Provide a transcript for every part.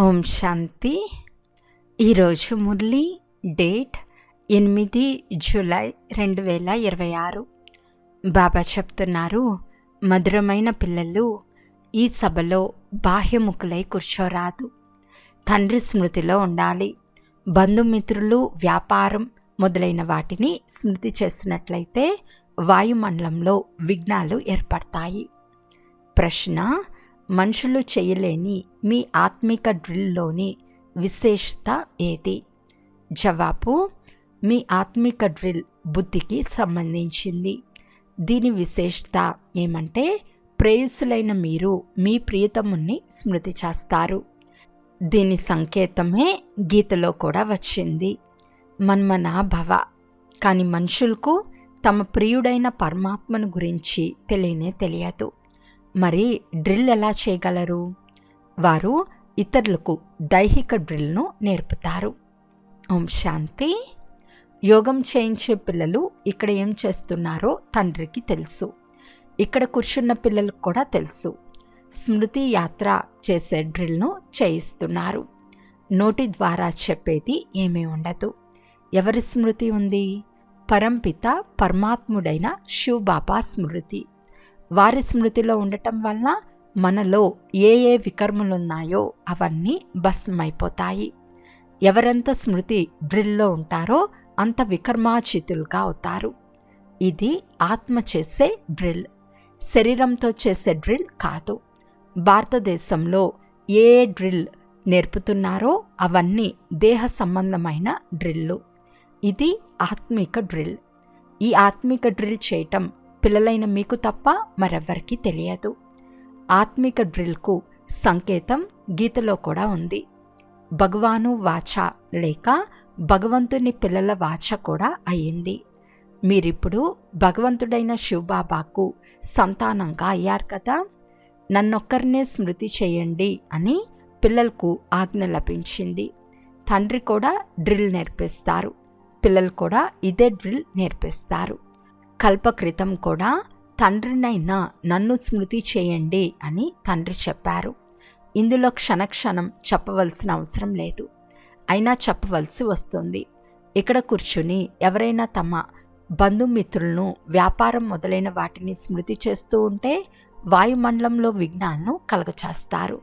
ఓం శాంతి. ఈరోజు Murali date 8 July 2026. బాబా చెప్తున్నారు, మధురమైన పిల్లలు, ఈ సభలో బాహ్యముఖులై కూర్చోరాదు. తండ్రి స్మృతిలో ఉండాలి. బంధుమిత్రులు, వ్యాపారం మొదలైన వాటిని స్మృతి చేసినట్లయితే వాయుమండలంలో విఘ్నాలు ఏర్పడతాయి. ప్రశ్న: మనుషులు చేయలేని మీ ఆత్మిక డ్రిల్లోని విశేషత ఏది? జవాబు: మీ ఆత్మిక డ్రిల్ బుద్ధికి సంబంధించింది. దీని విశేషత ఏమంటే, ప్రేయసులైన మీరు మీ ప్రియతముని స్మృతి చేస్తారు. దీని సంకేతమే గీతలో కూడా వచ్చింది, మన్మనా భవ. కానీ మనుషులకు తమ ప్రియుడైన పరమాత్మను గురించి తెలియదు. మరి డ్రిల్ ఎలా చేయగలరు? వారు ఇతరులకు దైహిక డ్రిల్ను నేర్పుతారు. ఓం శాంతి. యోగం చేయించే పిల్లలు ఇక్కడ ఏం చేస్తున్నారో తండ్రికి తెలుసు. ఇక్కడ కూర్చున్న పిల్లలకు కూడా తెలుసు. స్మృతి యాత్ర చేసే డ్రిల్ను చేయిస్తున్నారు. నోటి ద్వారా చెప్పేది ఏమీ ఉండదు. ఎవరి స్మృతి ఉంది? పరంపిత పరమాత్ముడైన శివబాబా స్మృతి. వారి స్మృతిలో ఉండటం వలన మనలో ఏ వికర్మలున్నాయో అవన్నీ భస్మైపోతాయి. ఎవరెంత స్మృతి డ్రిల్లో ఉంటారో అంత వికర్మాచితులుగా అవుతారు. ఇది ఆత్మ చేసే డ్రిల్, శరీరంతో చేసే డ్రిల్ కాదు. భారతదేశంలో ఏ డ్రిల్ నేర్పుతున్నారో అవన్నీ దేహ సంబంధమైన డ్రిల్లు. ఇది ఆత్మిక డ్రిల్. ఈ ఆత్మిక డ్రిల్ చేయటం పిల్లలైన మీకు తప్ప మరెవ్వరికీ తెలియదు. ఆత్మిక డ్రిల్కు సంకేతం గీతలో కూడా ఉంది. భగవాను వాచ లేక భగవంతుని పిల్లల వాచ కూడా అయ్యింది. మీరిప్పుడు భగవంతుడైన శివబాబాకు సంతానంగా అయ్యారు కదా. నన్నొక్కరినే స్మృతి చేయండి అని పిల్లలకు ఆజ్ఞ లభించింది. తండ్రి కూడా డ్రిల్ నేర్పిస్తారు. పిల్లలు కూడా ఇదే డ్రిల్ నేర్పిస్తారు. కల్పక్రితం కూడా తండ్రినైనా నన్ను స్మృతి చేయండి అని తండ్రి చెప్పారు. ఇందులో క్షణక్షణం చెప్పవలసిన అవసరం లేదు, అయినా చెప్పవలసి వస్తుంది. ఇక్కడ కూర్చుని ఎవరైనా తమ బంధుమిత్రులను, వ్యాపారం మొదలైన వాటిని స్మృతి చేస్తూ ఉంటే వాయుమండలంలో విఘ్నాలను కలగచేస్తారు.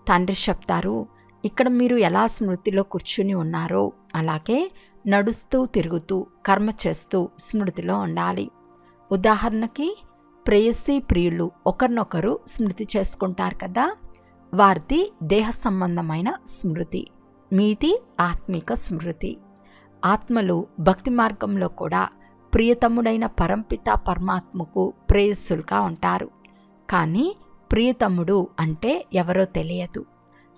తండ్రి చెప్తారు, ఇక్కడ మీరు ఎలా స్మృతిలో కూర్చుని ఉన్నారో అలాగే నడుస్తూ తిరుగుతూ కర్మ చేస్తూ స్మృతిలో ఉండాలి. ఉదాహరణకి ప్రేయసి ప్రియులు ఒకరినొకరు స్మృతి చేసుకుంటారు కదా, వారిది దేహ సంబంధమైన స్మృతి, మీది ఆత్మిక స్మృతి. ఆత్మలు భక్తి మార్గంలో కూడా ప్రియతముడైన పరంపిత పరమాత్మకు ప్రేయస్సులుగా ఉంటారు. కానీ ప్రియతముడు అంటే ఎవరో తెలియదు,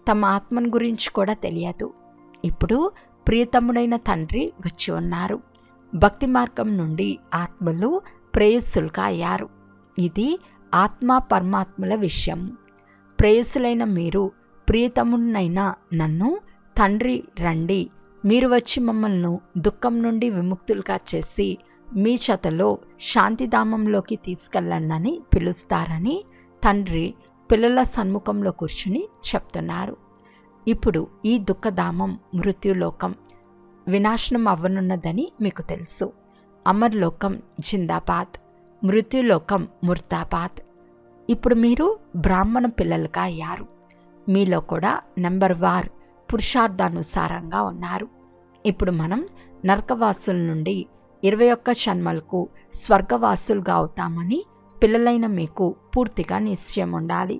తమ ఆత్మను గురించి కూడా తెలియదు. ఇప్పుడు ప్రియతముడైన తండ్రి వచ్చి ఉన్నారు. భక్తి మార్గం నుండి ఆత్మలు ప్రేయస్సులుగా అయ్యారు. ఇది ఆత్మ పరమాత్మల విషయం. ప్రేయస్సులైన మీరు ప్రియతమునైన నన్ను తండ్రి రండి, మీరు వచ్చి మమ్మల్ని దుఃఖం నుండి విముక్తులుగా చేసి మీ చేతలో శాంతిధామంలోకి తీసుకెళ్ళండి పిలుస్తారని తండ్రి పిల్లల సన్ముఖంలో కూర్చుని చెప్తున్నారు. ఇప్పుడు ఈ దుఃఖధామం మృత్యులోకం వినాశనం అవ్వనున్నదని మీకు తెలుసు. అమర్లోకం జిందాబాద్, మృత్యులోకం ముర్దాబాద్. ఇప్పుడు మీరు బ్రాహ్మణ పిల్లలుగా అయ్యారు. మీలో కూడా నెంబర్ వార్ పురుషార్థానుసారంగా ఉన్నారు. ఇప్పుడు మనం నరకవాసుల నుండి 21 జన్మలకు స్వర్గవాసులుగా అవుతామని పిల్లలైన మీకు పూర్తిగా నిశ్చయం ఉండాలి.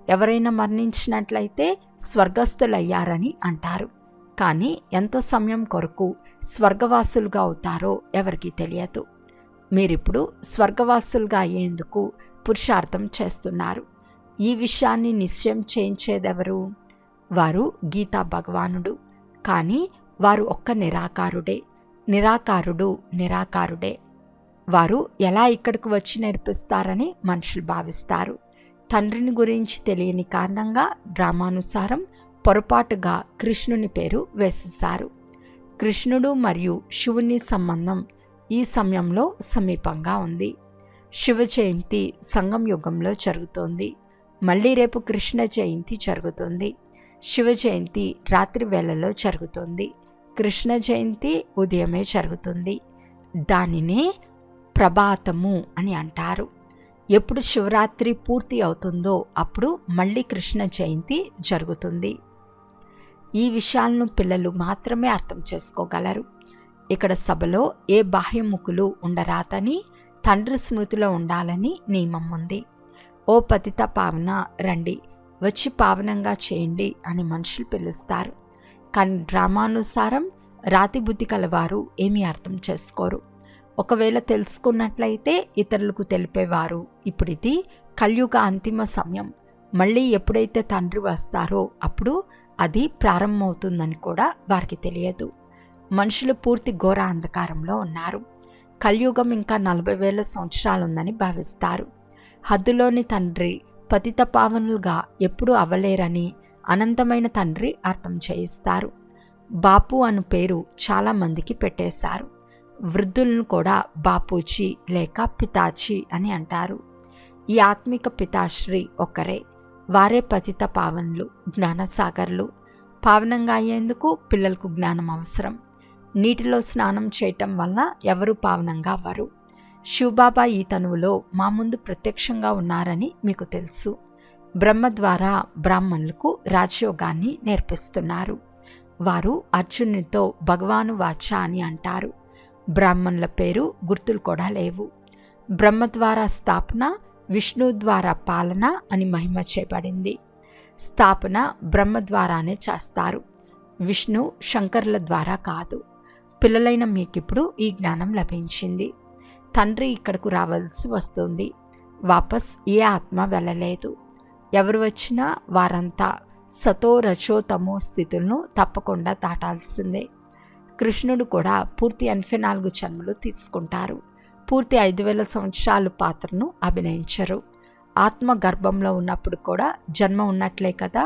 ఎవరైనా మరణించినట్లయితే స్వర్గస్థులయ్యారని అంటారు. కానీ ఎంత సమయం కొరకు స్వర్గవాసులుగా అవుతారో ఎవరికీ తెలియదు. మీరిప్పుడు స్వర్గవాసులుగా అయ్యేందుకు పురుషార్థం చేస్తున్నారు. ఈ విషయాన్ని నిశ్చయం చేయించేదెవరు? వారు గీతా భగవానుడు. కానీ వారు ఒక్క నిరాకారుడే. నిరాకారుడే. వారు ఎలా ఇక్కడికి వచ్చి నేర్పిస్తారని మనుషులు భావిస్తారు. తండ్రిని గురించి తెలియని కారణంగా డ్రామానుసారం పొరపాటుగా కృష్ణుని పేరు వేసేశారు. కృష్ణుడు మరియు శివుని సంబంధం ఈ సమయంలో సమీపంగా ఉంది. శివ జయంతి సంగం యుగంలో జరుగుతోంది. మళ్ళీ రేపు కృష్ణ జయంతి జరుగుతుంది. శివ జయంతి రాత్రి వేళలో జరుగుతుంది. కృష్ణ జయంతి ఉదయమే జరుగుతుంది. దానినే ప్రభాతము అని అంటారు. ఎప్పుడు శివరాత్రి పూర్తి అవుతుందో అప్పుడు మళ్ళీ కృష్ణ జయంతి జరుగుతుంది. ఈ విషయాలను పిల్లలు మాత్రమే అర్థం చేసుకోగలరు. ఇక్కడ సభలో ఏ బాహ్యముఖులు ఉండరాదని, తండ్రి స్మృతిలో ఉండాలని నియమం ఉంది. ఓ పతిత పావన రండి, వచ్చి పావనంగా చేయండి అని మనుషులు పిలుస్తారు. కానీ డ్రామానుసారం రాతి బుద్ధి కలవారు ఏమీ అర్థం చేసుకోరు. ఒకవేళ తెలుసుకున్నట్లయితే ఇతరులకు తెలిపేవారు. ఇప్పుడు ఇది కలియుగ అంతిమ సమయం, మళ్ళీ ఎప్పుడైతే తండ్రి వస్తారో అప్పుడు అది ప్రారంభమవుతుందని కూడా వారికి తెలియదు. మనుషులు పూర్తి ఘోర అంధకారంలో ఉన్నారు. కలియుగం ఇంకా 40,000 సంవత్సరాలుందని భావిస్తారు. హద్దులోని తండ్రి పతిత పావనులుగా ఎప్పుడూ అవ్వలేరని అనంతమైన తండ్రి అర్థం చేయిస్తారు. బాపు అను పేరు చాలామందికి పెట్టేశారు. వృద్ధులను కూడా బాపూజీ లేక పితాజీ అని అంటారు. ఈ ఆత్మిక పితాశ్రీ ఒక్కరే. వారే పతిత పావనులు, జ్ఞానసాగర్లు. పావనంగా అయ్యేందుకు పిల్లలకు జ్ఞానం అవసరం. నీటిలో స్నానం చేయటం వల్ల ఎవరు పావనంగా అవ్వరు. శివబాబా ఈ తనువులో మా ముందు ప్రత్యక్షంగా ఉన్నారని మీకు తెలుసు. బ్రహ్మ ద్వారా బ్రాహ్మణులకు రాజయోగాన్ని నేర్పిస్తున్నారు. వారు అర్జునునితో భగవాను వాచ అని అంటారు. బ్రాహ్మణుల పేరు గుర్తులు కూడా లేవు. బ్రహ్మ ద్వారా స్థాపన, విష్ణు ద్వారా పాలన అని మహిమ చేయబడింది. స్థాపన బ్రహ్మ ద్వారానే చేస్తారు, విష్ణు శంకరుల ద్వారా కాదు. పిల్లలైన మీకిప్పుడు ఈ జ్ఞానం లభించింది. తండ్రి ఇక్కడకు రావాల్సి వస్తుంది. వాపస్ ఏ ఆత్మ వెళ్ళలేదు. ఎవరు వచ్చినా వారంతా సతో రజో తమో స్థితులను తప్పకుండా దాటాల్సిందే. కృష్ణుడు కూడా పూర్తి 84 జన్మలు తీసుకుంటారు. పూర్తి 5,000 సంవత్సరాలు పాత్రను అభినయించరు. ఆత్మ గర్భంలో ఉన్నప్పుడు కూడా జన్మ ఉన్నట్లే కదా.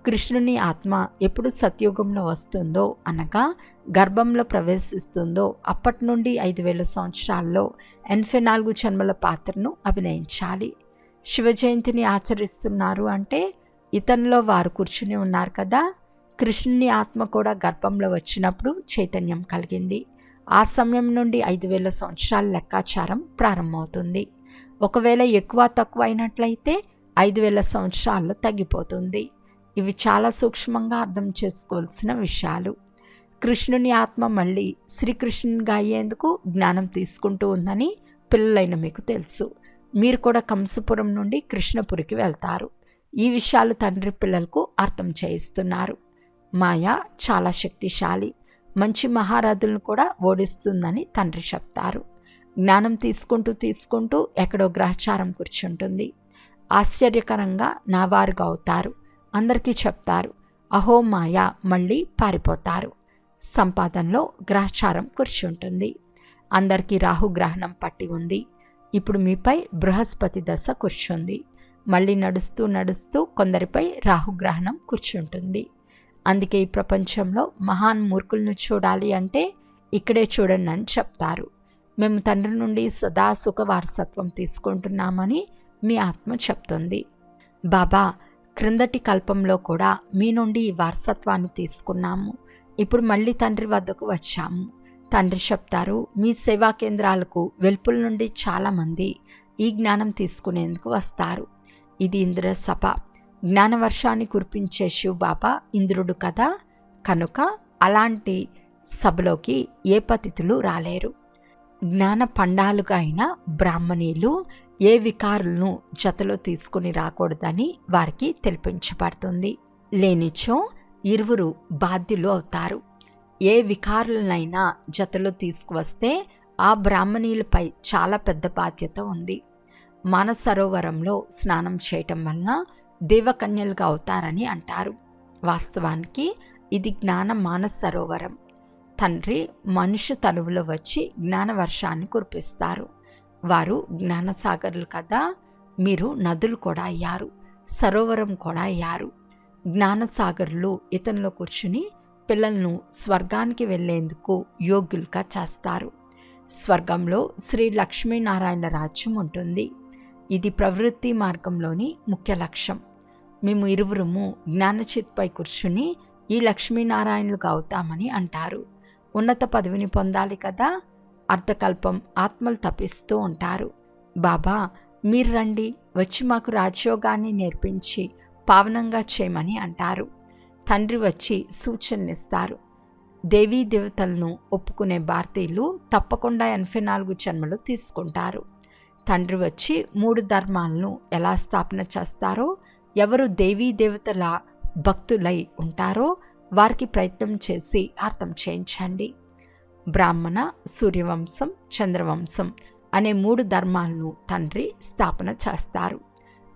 కృష్ణుని ఆత్మ ఎప్పుడు సత్యుగంలో వస్తుందో అనగా గర్భంలో ప్రవేశిస్తుందో అప్పటి నుండి 5,000 సంవత్సరాల్లో 84 జన్మల పాత్రను అభినయించాలి. శివ జయంతిని ఆచరిస్తున్నారు అంటే ఇతనిలో వారు కూర్చుని ఉన్నారు కదా. కృష్ణుని ఆత్మ కూడా గర్భంలో వచ్చినప్పుడు చైతన్యం కలిగింది. ఆ సమయం నుండి 5,000 సంవత్సరాల లెక్కాచారం ప్రారంభమవుతుంది. ఒకవేళ ఎక్కువ తక్కువ అయినట్లయితే 5,000 సంవత్సరాల్లో తగ్గిపోతుంది. ఇవి చాలా సూక్ష్మంగా అర్థం చేసుకోవాల్సిన విషయాలు. కృష్ణుని ఆత్మ మళ్ళీ శ్రీకృష్ణునిగా అయ్యేందుకు జ్ఞానం తీసుకుంటూ ఉందని పిల్లలైన మీకు తెలుసు. మీరు కూడా కంసపురం నుండి కృష్ణపురికి వెళ్తారు. ఈ విషయాలు తండ్రి పిల్లలకు అర్థం చేయిస్తున్నారు. మాయ చాలా శక్తిశాలి, మంచి మహారథులను కూడా ఓడిస్తుందని తండ్రి చెప్తారు. జ్ఞానం తీసుకుంటూ ఎక్కడో గ్రహచారం కూర్చుంటుంది. ఆశ్చర్యకరంగా నా వారుగా అవుతారు. అందరికీ చెప్తారు. అహో మాయ, మళ్ళీ పారిపోతారు. సంపాదనలో గ్రహచారం కూర్చుంటుంది. అందరికీ రాహుగ్రహణం పట్టి ఉంది. ఇప్పుడు మీపై బృహస్పతి దశ కూర్చుంది. మళ్ళీ నడుస్తూ కొందరిపై రాహుగ్రహణం కూర్చుంటుంది. అందుకే ఈ ప్రపంచంలో మహాన్ మూర్ఖులను చూడాలి అంటే ఇక్కడే చూడండి అని చెప్తారు. మేము తండ్రి నుండి సదా సుఖ వారసత్వం తీసుకుంటున్నామని మీ ఆత్మ చెప్తుంది. బాబా, క్రిందటి కల్పంలో కూడా మీ నుండి ఈ వారసత్వాన్ని తీసుకున్నాము. ఇప్పుడు మళ్ళీ తండ్రి వద్దకు వచ్చాము. తండ్రి చెప్తారు, మీ సేవా కేంద్రాలకు వెలుపుల నుండి చాలామంది ఈ జ్ఞానం తీసుకునేందుకు వస్తారు. ఇది ఇంద్ర సభ. జ్ఞానవర్షాన్ని కురిపించే శివబాబా ఇంద్రుడు కదా. కనుక అలాంటి సభలోకి ఏ పతితులు రాలేరు. జ్ఞాన పండాలుగా అయిన బ్రాహ్మణీలు ఏ వికారులను జతలో తీసుకుని రాకూడదని వారికి తెలిపించబడుతుంది. లేనిచో ఇరువురు బాధ్యులు అవుతారు. ఏ వికారులనైనా జతలో తీసుకువస్తే ఆ బ్రాహ్మణీలపై చాలా పెద్ద బాధ్యత ఉంది. మానసరోవరంలో స్నానం చేయటం వలన దేవకన్యలుగా అవుతారని అంటారు. వాస్తవానికి ఇది జ్ఞాన మానసరోవరం. తండ్రి మనుష్య తనువులో వచ్చి జ్ఞానవర్షాన్ని కురిపిస్తారు. వారు జ్ఞానసాగరులు కదా. మీరు నదులు కూడా అయ్యారు, సరోవరం కూడా అయ్యారు. జ్ఞానసాగరులు ఇతనిలో కూర్చుని పిల్లలను స్వర్గానికి వెళ్ళేందుకు యోగ్యులుగా చేస్తారు. స్వర్గంలో శ్రీ లక్ష్మీనారాయణ రాజ్యం ఉంటుంది. ఇది ప్రవృత్తి మార్గంలోని ముఖ్య లక్ష్యం. మేము ఇరువురము జ్ఞానచిత్పై కూర్చుని ఈ లక్ష్మీనారాయణులుగా అవుతామని అంటారు. ఉన్నత పదవిని పొందాలి కదా. అర్ధకల్పం ఆత్మలు తప్పిస్తూ ఉంటారు. బాబా మీరు రండి, వచ్చి మాకు రాజయోగాన్ని నేర్పించి పావనంగా చేయమని అంటారు. తండ్రి వచ్చి సూచననిస్తారు. దేవీ దేవతలను ఒప్పుకునే భారతీయులు తప్పకుండా 84 జన్మలు తీసుకుంటారు. తండ్రి వచ్చి 3 ధర్మాలను ఎలా స్థాపన చేస్తారో, ఎవరు దేవీ దేవతల భక్తులై ఉంటారో వారికి ప్రయత్నం చేసి అర్థం చేయించండి. బ్రాహ్మణ, సూర్యవంశం, చంద్రవంశం అనే 3 ధర్మాలను తండ్రి స్థాపన చేస్తారు.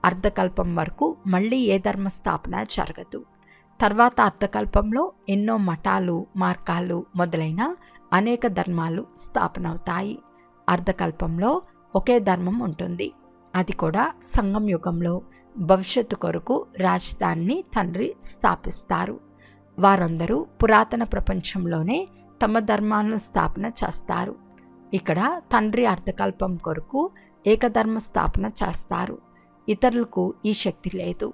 అర్ధకల్పం వరకు మళ్ళీ ఏ ధర్మ స్థాపన జరగదు. తర్వాత అర్ధకల్పంలో ఎన్నో మఠాలు, మార్గాలు మొదలైన అనేక ధర్మాలు స్థాపన అవుతాయి. అర్ధకల్పంలో ఒకే ధర్మం ఉంటుంది. అది కూడా సంగం యుగంలో భవిష్యత్తు కొరకు రాజధానిని తండ్రి స్థాపిస్తారు. వారందరూ పురాతన ప్రపంచంలోనే తమ ధర్మాలను స్థాపన చేస్తారు. ఇక్కడ తండ్రి అర్ధకల్పం కొరకు ఏకధర్మ స్థాపన చేస్తారు. ఇతరులకు ఈ శక్తి లేదు.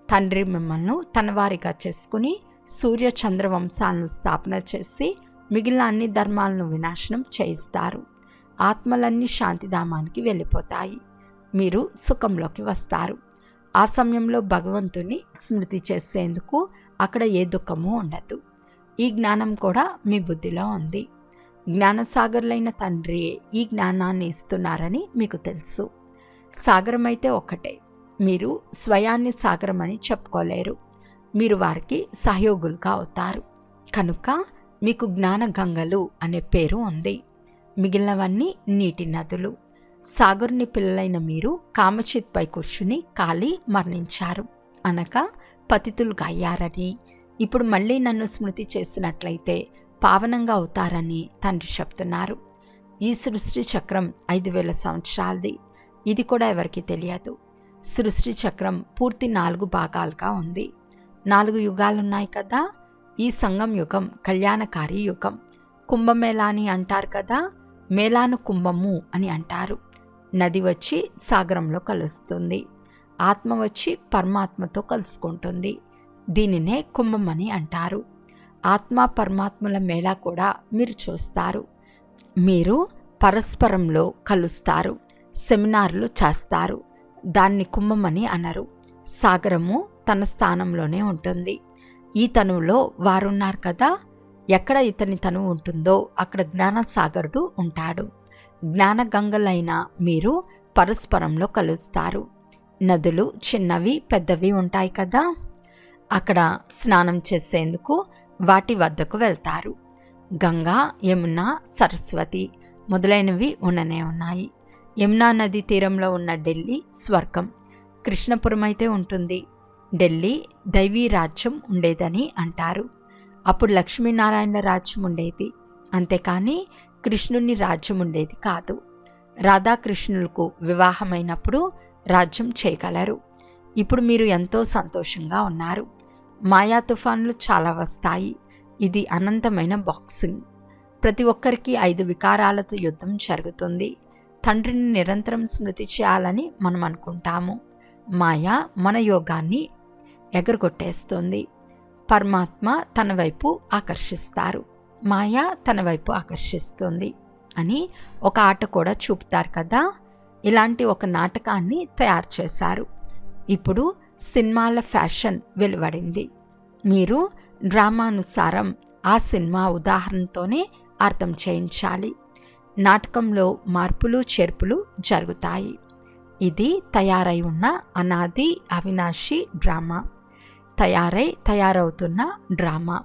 తండ్రి మిమ్మల్ని తన వారిగా చేసుకుని సూర్య చంద్ర వంశాలను స్థాపన చేసి మిగిలిన అన్ని ధర్మాలను వినాశనం చేయిస్తారు. ఆత్మలన్నీ శాంతిధామానికి వెళ్ళిపోతాయి. మీరు సుఖంలోకి వస్తారు. ఆ సమయంలో భగవంతుని స్మృతి చేసేందుకు అక్కడ ఏ దుఃఖము ఉండదు. ఈ జ్ఞానం కూడా మీ బుద్ధిలో ఉంది. జ్ఞానసాగరులైన తండ్రియే ఈ జ్ఞానాన్ని ఇస్తున్నారని మీకు తెలుసు. సాగరం అయితే ఒక్కటే. మీరు స్వయాన్ని సాగరమని చెప్పుకోలేరు. మీరు వారికి సహయోగులుగా అవుతారు. కనుక మీకు జ్ఞాన గంగలు అనే పేరు ఉంది. మిగిలినవన్నీ నీటి నదులు. సాగరుని పిల్లలైన మీరు కామచిత్పై కూర్చుని కాలి మరణించారు అనగా పతితులుగా అయ్యారని, ఇప్పుడు మళ్ళీ నన్ను స్మృతి చేసినట్లయితే పావనంగా అవుతారని తండ్రి చెప్తున్నారు. ఈ సృష్టి చక్రం 5000 సంవత్సరాలది. ఇది కూడా ఎవరికి తెలియదు. సృష్టి చక్రం పూర్తి 4 భాగాలుగా ఉంది. 4 యుగాలున్నాయి కదా. ఈ సంగం యుగం కళ్యాణకారి యుగం. కుంభమేళా అని అంటారు కదా. మేళాను కుంభము అని అంటారు. నది వచ్చి సాగరంలో కలుస్తుంది. ఆత్మ వచ్చి పరమాత్మతో కలుసుకుంటుంది. దీనినే కుంభమని అంటారు. ఆత్మ పరమాత్మల మేళా కూడా మీరు చూస్తారు. మీరు పరస్పరంలో కలుస్తారు, సెమినార్లు చేస్తారు. దాన్ని కుంభమని అనరు. సాగరము తన స్థానంలోనే ఉంటుంది. ఈ తనువులో వారున్నారు కదా. ఎక్కడ ఇతని తనువు ఉంటుందో అక్కడ జ్ఞానసాగరుడు ఉంటాడు. జ్ఞానగంగలైన మీరు పరస్పరంలో కలుస్తారు. నదులు చిన్నవి పెద్దవి ఉంటాయి కదా. అక్కడ స్నానం చేసేందుకు వాటి వద్దకు వెళ్తారు. గంగా, యమున, సరస్వతి మొదలైనవి ఉండనే ఉన్నాయి. యమునా నది తీరంలో ఉన్న ఢిల్లీ స్వర్గం. కృష్ణపురం అయితే ఉంటుంది. ఢిల్లీ దైవీ రాజ్యం ఉండేదని అంటారు. అప్పుడు లక్ష్మీనారాయణ రాజ్యం ఉండేది. అంతేకాని కృష్ణుని రాజ్యం ఉండేది కాదు. రాధాకృష్ణులకు వివాహమైనప్పుడు రాజ్యం చేయగలరు. ఇప్పుడు మీరు ఎంతో సంతోషంగా ఉన్నారు. మాయా తుఫాన్లు చాలా వస్తాయి. ఇది అనంతమైన బాక్సింగ్. ప్రతి ఒక్కరికి 5 వికారాలతో యుద్ధం జరుగుతుంది. తండ్రిని నిరంతరం స్మృతి చేయాలని మనం అనుకుంటాము. మాయ మన యోగాన్ని ఎగరగొట్టేస్తుంది. పరమాత్మ తన వైపు ఆకర్షిస్తారు, మాయ తన వైపు ఆకర్షిస్తుంది అని ఒక ఆట కూడా చూపుతారు కదా. ఇలాంటి ఒక నాటకాన్ని తయారు చేశారు. ఇప్పుడు సినిమాల ఫ్యాషన్ వెలువడింది. మీరు డ్రామానుసారం ఆ సినిమా ఉదాహరణతోనే అర్థం చేయించాలి. నాటకంలో మార్పులు చేర్పులు జరుగుతాయి. ఇది తయారై ఉన్న అనాది అవినాశి డ్రామా. తయారవుతున్న డ్రామా.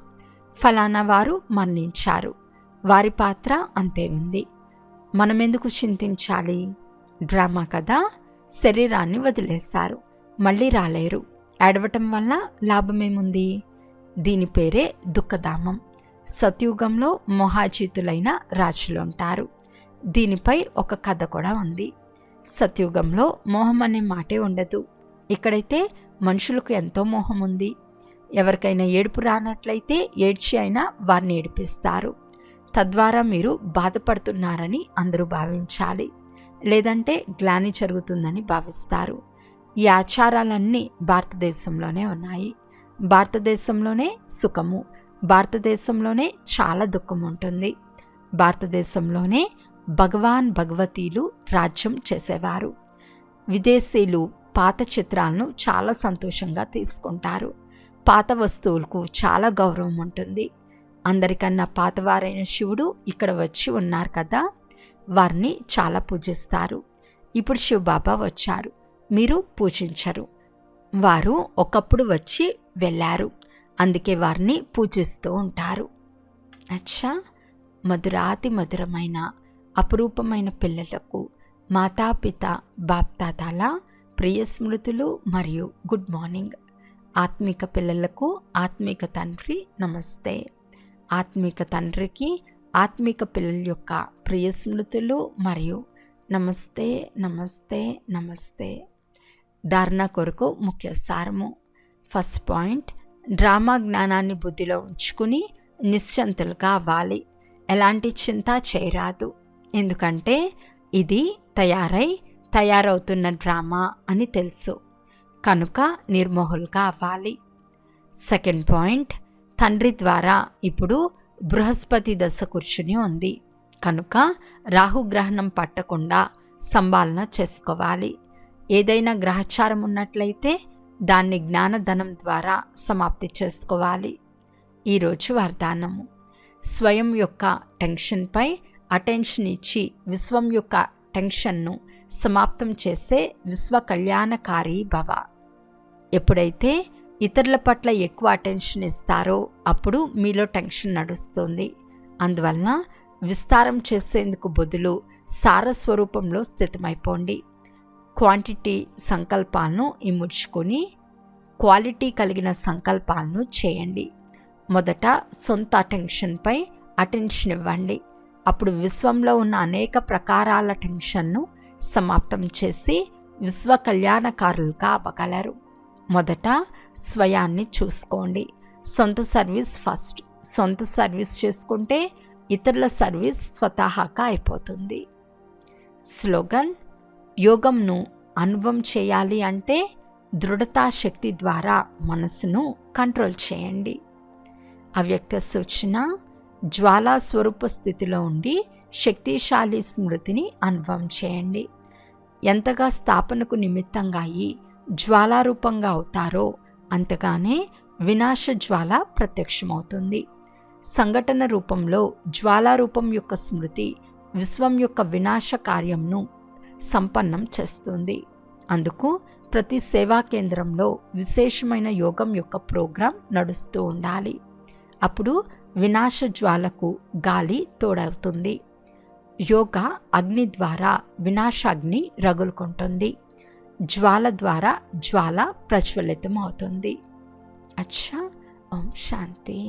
ఫలానా వారు మరణించారు, వారి పాత్ర అంతే ఉంది. మనమెందుకు చింతించాలి? డ్రామా కదా. శరీరాన్ని వదిలేశారు, మళ్ళీ రాలేరు. ఏడవటం వల్ల లాభమేముంది? దీని పేరే దుఃఖధామం. సత్యుగంలో మోహాజీతులైన రాజులు ఉంటారు. దీనిపై ఒక కథ కూడా ఉంది. సత్యుగంలో మోహం అనే మాటే ఉండదు. ఇక్కడైతే మనుషులకు ఎంతో మోహం ఉంది. ఎవరికైనా ఏడుపు రానట్లయితే ఏడ్చి అయినా వారిని ఏడిపిస్తారు. తద్వారా మీరు బాధపడుతున్నారని అందరూ భావించాలి, లేదంటే గ్లాని జరుగుతుందని భావిస్తారు. ఈ ఆచారాలన్నీ భారతదేశంలోనే ఉన్నాయి. భారతదేశంలోనే సుఖము, భారతదేశంలోనే చాలా దుఃఖం ఉంటుంది. భారతదేశంలోనే భగవాన్ భగవతీలు రాజ్యం చేసేవారు. విదేశీయులు పాత చిత్రాలను చాలా సంతోషంగా తీసుకుంటారు. పాత వస్తువులకు చాలా గౌరవం ఉంటుంది. అందరికన్నా పాతవారైన శివుడు ఇక్కడ వచ్చి ఉన్నారు కదా, వారిని చాలా పూజిస్తారు. ఇప్పుడు శివబాబా వచ్చారు, మీరు పూజించరు. వారు ఒకప్పుడు వచ్చి వెళ్ళారు, అందుకే వారిని పూజిస్తూ ఉంటారు. అచ్చా, మధురాతి మధురమైన అపురూపమైన పిల్లలకు మాతాపిత బాప్తాతాల ప్రియ స్మృతులు మరియు గుడ్ మార్నింగ్. ఆత్మిక పిల్లలకు ఆత్మిక తండ్రి నమస్తే. ఆత్మిక తండ్రికి ఆత్మిక పిల్లల యొక్క ప్రియ స్మృతులు మరియు నమస్తే నమస్తే నమస్తే. ధారణ కొరకు ముఖ్య సారము. ఫస్ట్ పాయింట్, డ్రామా జ్ఞానాన్ని బుద్ధిలో ఉంచుకుని నిశ్చంతులుగా అవ్వాలి. ఎలాంటి చింత చేయరాదు, ఎందుకంటే ఇది తయారవుతున్న డ్రామా అని తెలుసు, కనుక నిర్మోహులుగా అవ్వాలి. సెకండ్ పాయింట్, తండ్రి ద్వారా ఇప్పుడు బృహస్పతి దశ కూర్చుని ఉంది, కనుక రాహుగ్రహణం పట్టకుండా సంభాలన చేసుకోవాలి. ఏదైనా గ్రహచారం ఉన్నట్లయితే దాన్ని జ్ఞానధనం ద్వారా సమాప్తి చేసుకోవాలి. ఈరోజు వరదానము. స్వయం యొక్క టెన్షన్పై అటెన్షన్ ఇచ్చి విశ్వం యొక్క టెన్షన్ను సమాప్తం చేసే విశ్వ కళ్యాణకారి భవ. ఎప్పుడైతే ఇతరుల పట్ల ఎక్కువ అటెన్షన్ ఇస్తారో అప్పుడు మీలో టెన్షన్ నడుస్తుంది. అందువలన విస్తారం చేసేందుకు బదులు సారస్వరూపంలో స్థితమైపోండి. క్వాంటిటీ సంకల్పాలను ఇముడ్చుకొని క్వాలిటీ కలిగిన సంకల్పాలను చేయండి. మొదట సొంత అటెన్షన్పై అటెన్షన్ ఇవ్వండి. అప్పుడు విశ్వంలో ఉన్న అనేక ప్రకారాల టెన్షన్ను సమాప్తం చేసి విశ్వ కళ్యాణకారులుగా అవ్వగలరు. మొదట స్వయాన్ని చూసుకోండి. సొంత సర్వీస్ ఫస్ట్. సొంత సర్వీస్ చేసుకుంటే ఇతరుల సర్వీస్ స్వతహాగా అయిపోతుంది. స్లోగన్. యోగంను అనుభవం చేయాలి అంటే దృఢతా శక్తి ద్వారా మనసును కంట్రోల్ చేయండి. అవ్యక్త సూచన. జ్వాలా స్వరూప స్థితిలో ఉండి శక్తిశాలి స్మృతిని అనుభవం చేయండి. ఎంతగా స్థాపనకు నిమిత్తంగా అయి జ్వాలారూపంగా అవుతారో అంతగానే వినాశ జ్వాల ప్రత్యక్షమవుతుంది. సంఘటన రూపంలో జ్వాలారూపం యొక్క స్మృతి విశ్వం యొక్క వినాశ కార్యంను సంపన్నం చేస్తుంది. అందుకు ప్రతి సేవా కేంద్రంలో విశేషమైన యోగం యొక్క ప్రోగ్రాం నడుస్తూ ఉండాలి. అప్పుడు వినాశ జ్వాలకు గాలి తోడవుతుంది. యోగ అగ్ని ద్వారా వినాశాగ్ని రగులుకుంటుంది. జ్వాల ద్వారా జ్వాల ప్రజ్వలితం అవుతుంది. అచ్చా, ఓం శాంతి.